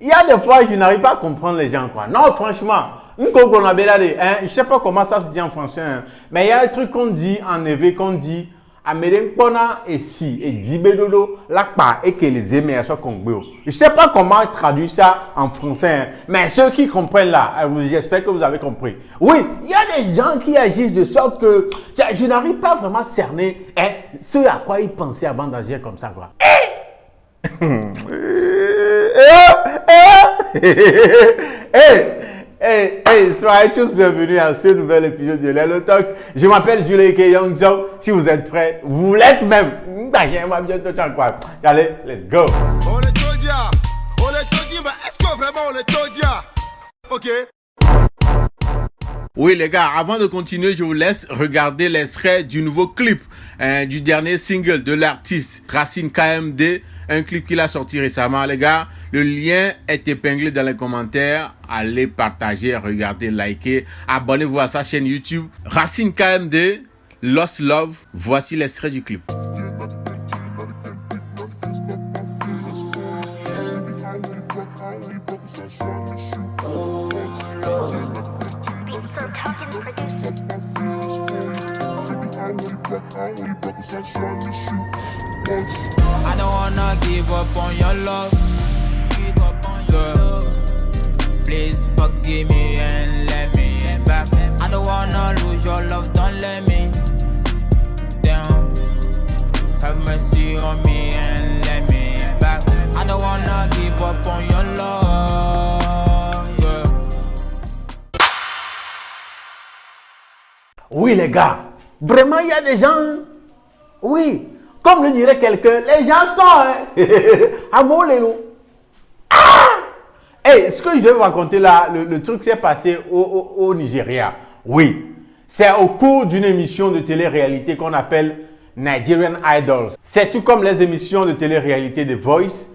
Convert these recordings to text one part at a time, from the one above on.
Il y a des fois, je n'arrive pas à comprendre les gens, quoi. Non, franchement, je ne sais pas comment ça se dit en français, hein, mais il y a un truc qu'on dit en éveil, qu'on dit, Amédénkpona et si, et Dibedodo, l'akpa, et que les émers sont congbéo. Je ne sais pas comment traduire ça en français, hein, mais ceux qui comprennent là, j'espère que vous avez compris. Oui, il y a des gens qui agissent de sorte que je n'arrive pas vraiment à cerner ce à quoi ils pensaient avant d'agir comme ça, quoi. Soyez tous bienvenus à ce nouvel épisode de Lelo Talk. Je m'appelle Julie K. Young Joe. Si vous êtes prêts, vous l'êtes même. Allez, let's go. On est Todia, mais est-ce que vraiment on est Todia? Ok. Oui les gars, avant de continuer, je vous laisse regarder l'extrait du nouveau clip du dernier single de l'artiste Racine KMD, un clip qu'il a sorti récemment les gars. Le lien est épinglé dans les commentaires. Allez partager, regardez, liker, abonnez-vous à sa chaîne YouTube Racine KMD, Lost Love. Voici l'extrait du clip. I don't wanna give up on your love. Girl, please forgive me and let me back. I don't wanna lose your love, don't let me down. Have mercy on me and let me back. I don't wanna give up on your love. Girl. Oui les gars, vraiment il y a des gens, oui, comme le dirait quelqu'un, les gens sont à Molélo. Ce que je vais vous raconter là, le truc s'est passé au Nigeria. Oui, c'est au cours d'une émission de télé-réalité qu'on appelle Nigerian Idols. C'est tout comme les émissions de télé-réalité de Voice,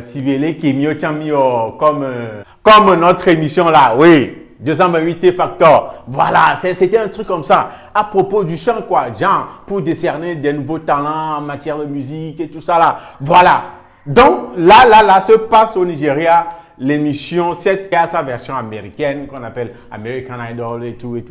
Sibélé, Kimio, Chamio, comme notre émission là, oui. 228 T Factor. Voilà, c'était un truc comme ça. À propos du chant, quoi. Genre, pour décerner des nouveaux talents en matière de musique et tout ça là. Voilà. Donc, là, se passe au Nigeria l'émission, c'est à sa version américaine qu'on appelle American Idol et tout.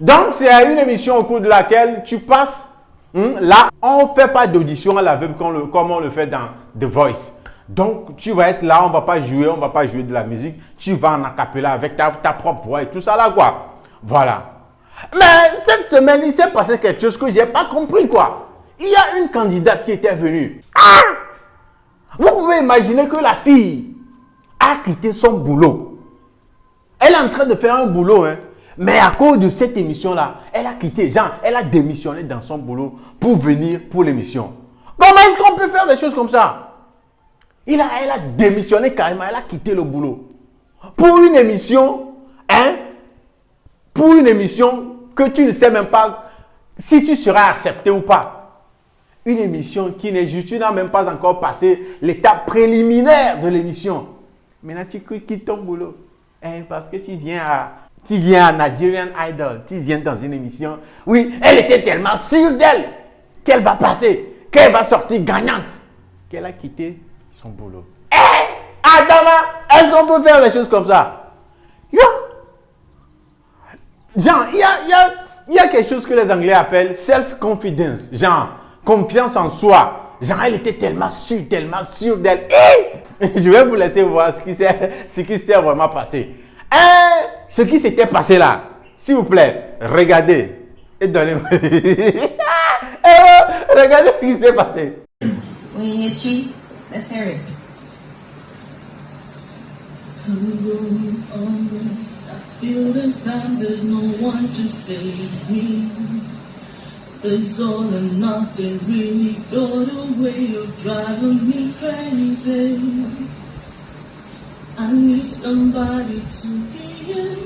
Donc, c'est une émission au cours de laquelle tu passes. Là, on ne fait pas d'audition à l'aveugle comme on le fait dans The Voice. Donc, tu vas être là, on ne va pas jouer de la musique. Tu vas en acapella avec ta propre voix et tout ça là, quoi. Voilà. Mais cette semaine, il s'est passé quelque chose que je n'ai pas compris, quoi. Il y a une candidate qui était venue. Vous pouvez imaginer que la fille a quitté son boulot. Elle est en train de faire un boulot, hein. Mais à cause de cette émission-là, elle a quitté, genre, elle a démissionné dans son boulot pour venir pour l'émission. Comment est-ce qu'on peut faire des choses comme ça? Elle a démissionné carrément, elle a quitté le boulot. Pour une émission, pour une émission que tu ne sais même pas si tu seras accepté ou pas. Une émission qui n'est juste, tu n'as même pas encore passé l'étape préliminaire de l'émission. Maintenant, tu quittes ton boulot. Parce que tu viens à Nigerian Idol, tu viens dans une émission. Oui, elle était tellement sûre d'elle qu'elle va passer, qu'elle va sortir gagnante, qu'elle a quitté son boulot. Adama, est-ce qu'on peut faire des choses comme ça? Genre, il y a quelque chose que les Anglais appellent self-confidence. Genre, confiance en soi. Genre, elle était tellement sûre d'elle. Je vais vous laisser voir ce qui s'était vraiment passé. Ce qui s'était passé là, s'il vous plaît, regardez. Et donnez-moi. Regardez ce qui s'est passé. When you cheat, let's hear it. I'm going under. I feel this time there's no one to save me. It's all or nothing really got a way of driving me crazy. I need somebody to be in,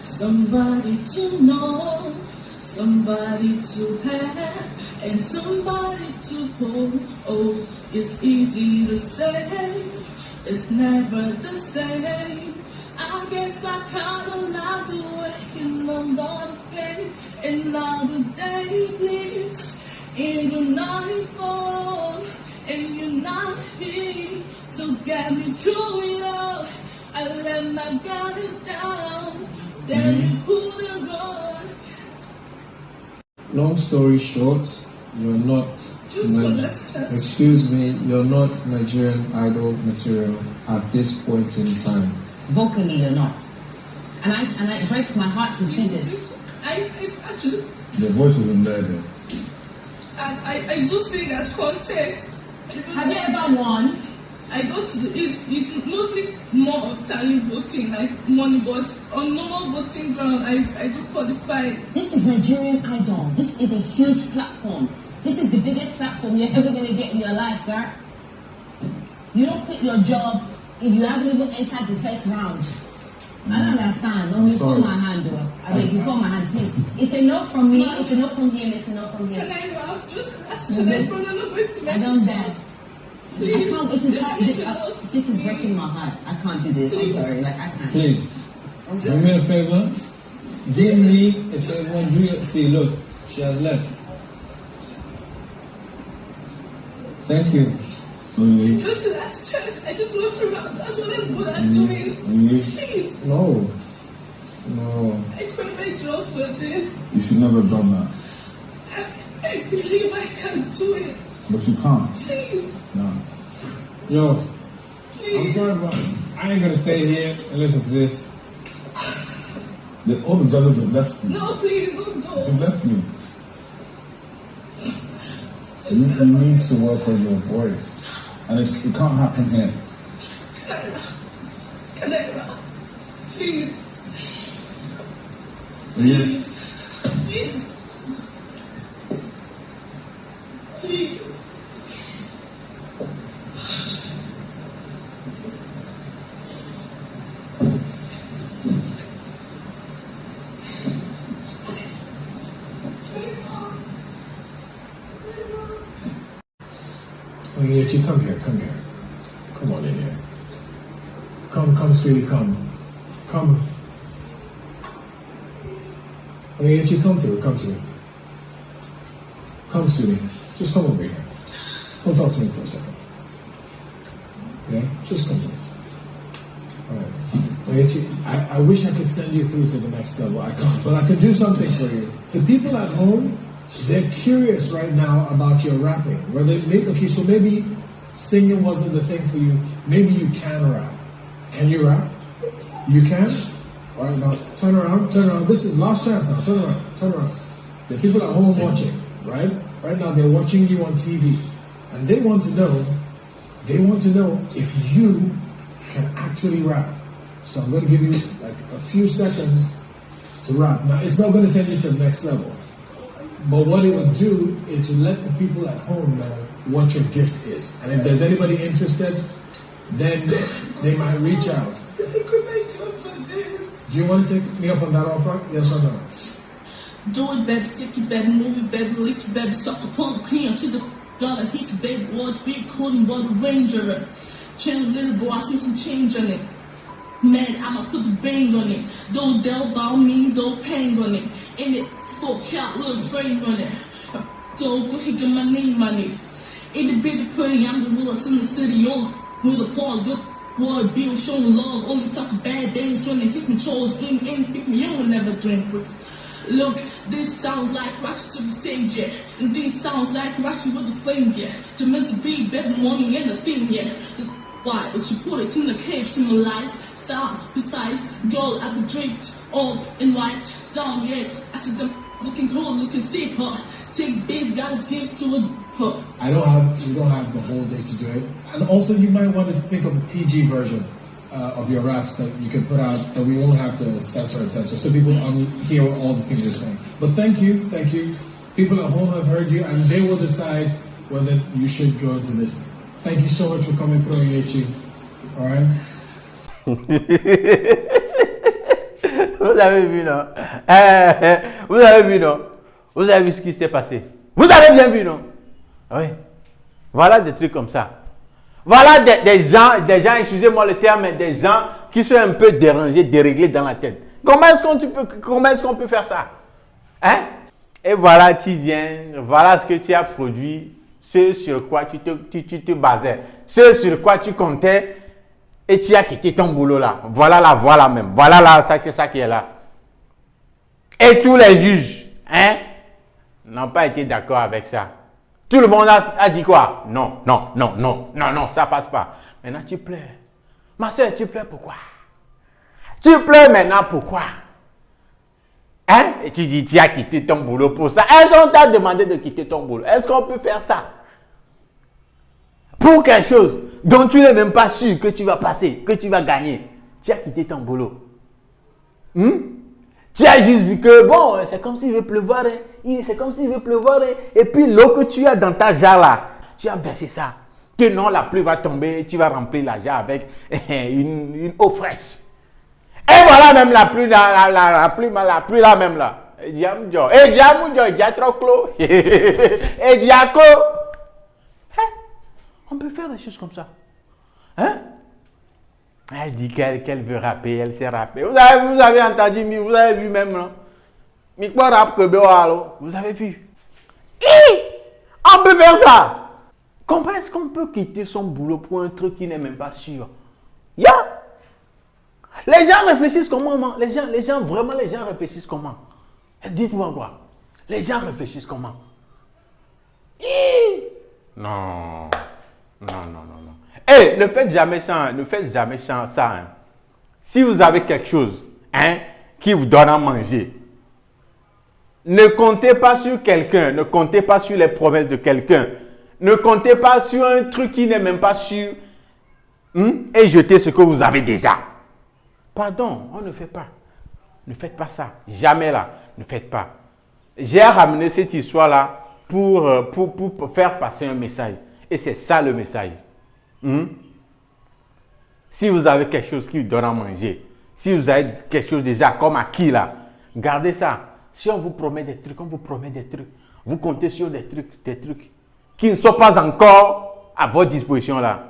somebody to know, somebody to have, and somebody to hold. Oh, it's easy to say, it's never the same. I guess I kinda like the way you numbed all the pain and all the day bleeds. in the nightfall, and you're not here to get me through it all. I let my guard down, then you pulled the rug. Long story short, you're not. Excuse me, you're not Nigerian Idol material at this point in time. Vocally, you're not. And it breaks my heart to see this. I actually, The voice isn't there then. I do sing at contest. Have you ever won? I go to it's mostly more of talent voting, like money, but on normal voting ground, I do qualify. This is Nigerian Idol. This is a huge platform. This is the biggest platform you're ever going to get in your life, girl. You don't quit your job if you haven't even entered the first round. I don't understand. Don't you hold my hand, though. I beg you, hold my hand, please. It's enough from me. It's enough from him. It's enough from Can him. I rap? Just last tonight, but I'm not going to I don't dare. Please. I can't. This is breaking my heart. I can't do this. I'm sorry. Like, I can't. Please, do me a favor. Give me a favor. See, look, she has left. Thank you. Just the last chance. I just want to rap. That's what I'm good at doing. Please. No. I quit my job for this. You should never have done that. I believe I can do it. But you can't. Please. No. Yo, I'm Please. sorry, but I ain't gonna stay here and listen to this. All the judges have left me. No, please, don't go. They left me. You need to work on your voice. And it can't happen here. Can I rap? Please. Yeah. Please. Please. Oh, yeah, you come here. Come on in here. Come, sweetie, come. Oh, yeah, you come through. Come, sweetie. Just come over here. Don't talk to me for a second. Okay? Just come through. Alright. I wish I could send you through to the next level. I can't. But I could do something for you. The people at home, they're curious right now about your rapping. So maybe singing wasn't the thing for you. Maybe you can rap. Can you rap? You can? Alright, now turn around. This is last chance now. Turn around. The people at home watching, right? Right now they're watching you on TV. And they want to know if you can actually rap. So I'm going to give you like a few seconds to rap. Now it's not going to send you to the next level. But what it will do is to let the people at home know what your gift is. And if there's anybody interested, then they might reach out. Do you want to take me up on that offer? Yes or no? Do it, baby, stick it, baby, move it, baby, lick it, baby, suck upon the clean to the dollar, hit it, baby, watch, big, cooling, water, ranger. Chill, little boy, I see some change on it. Man, I'ma put the bang on it. Don't doubt about me, don't pang on it. In it, spoke out, little frame on it. Don't go hit my name on it. In the bit of pretty, I'm the realest in the city. All with a pause, look, boy, Bill showing love. Only talk bad things when they hit me, chose in, pick me, you will never drink with. Look, this sounds like Ratchet to the stage, yeah. And this sounds like Ratchet with the flames, yeah. To miss the beat, better money and the thing, yeah. Why? But you put it in the cage in my life. Style, precise, girl, I've been draped all in white. Down, yeah. I said the looking cool, looking stiff, huh? Take big guys, give to it, huh? You don't have the whole day to do it. And also you might want to think of a PG version of your raps that you can put out that we won't have to censor so people hear all the things you're saying. But thank you. People at home have heard you and they will decide whether you should go into this. Thank you so much for coming through, Yechi. Alright? Vous avez vu, non? Vous avez vu, non? Vous avez vu ce qui s'est passé? Vous avez bien vu, non? Oui. Voilà des trucs comme ça. Voilà des gens, excusez-moi le terme, des gens qui sont un peu dérangés, déréglés dans la tête. Comment est-ce qu'on peut faire ça? Hein? Et voilà, tu viens, voilà ce que tu as produit, ce sur quoi tu te basais, ce sur quoi tu comptais, et tu as quitté ton boulot là. Voilà là, voilà même. Voilà là, ça qui est là. Et tous les juges, n'ont pas été d'accord avec ça. Tout le monde a dit quoi? Non, non, non, non, non, non, ça passe pas. Maintenant, tu pleures. Ma soeur, tu pleures pourquoi? Tu pleures maintenant pourquoi? Et tu dis, tu as quitté ton boulot pour ça. Est-ce qu'on t'a demandé de quitter ton boulot? Est-ce qu'on peut faire ça? Pour quelque chose dont tu n'es même pas sûr que tu vas passer, que tu vas gagner. Tu as quitté ton boulot. Tu as juste vu que, bon, c'est comme s'il veut pleuvoir. C'est comme s'il veut pleuvoir. Et puis l'eau que tu as dans ta jarre là, tu as versé ça. Que non, la pluie va tomber, tu vas remplir la jarre avec une eau fraîche. Et voilà même la pluie là même là. Et diamoujo, il y a trop clos. Et diaco. On peut faire des choses comme ça. Elle dit qu'elle veut rapper, elle sait rapper. Vous avez entendu, vous avez vu même, non? Vous avez vu? On peut faire ça. Comment est-ce qu'on peut quitter son boulot pour un truc qui n'est même pas sûr? Les gens réfléchissent comment? Les gens réfléchissent comment? Dites-moi quoi? Les gens réfléchissent comment? Non. Ne faites jamais ça. Si vous avez quelque chose qui vous donne à manger, ne comptez pas sur quelqu'un, ne comptez pas sur les promesses de quelqu'un, ne comptez pas sur un truc qui n'est même pas sûr et jetez ce que vous avez déjà. Pardon, on ne fait pas. Ne faites pas ça. Jamais là. Ne faites pas. J'ai ramené cette histoire-là pour faire passer un message. Et c'est ça le message. Si vous avez quelque chose qui vous donne à manger, si vous avez quelque chose déjà comme acquis là, gardez ça. Si on vous promet des trucs, on vous promet des trucs. Vous comptez sur des trucs qui ne sont pas encore à votre disposition là.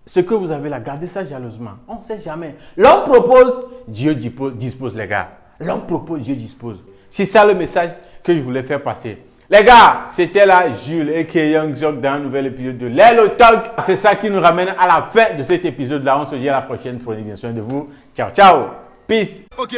Ce que vous avez là, gardez ça jalousement. On ne sait jamais. L'homme propose, Dieu dispose les gars. L'homme propose, Dieu dispose. C'est ça le message que je voulais faire passer. Les gars, c'était là Jules et Young Jok dans un nouvel épisode de Lelo Talk. C'est ça qui nous ramène à la fin de cet épisode là. On se dit à la prochaine. Prenez bien soin de vous. Ciao, ciao. Peace. Ok.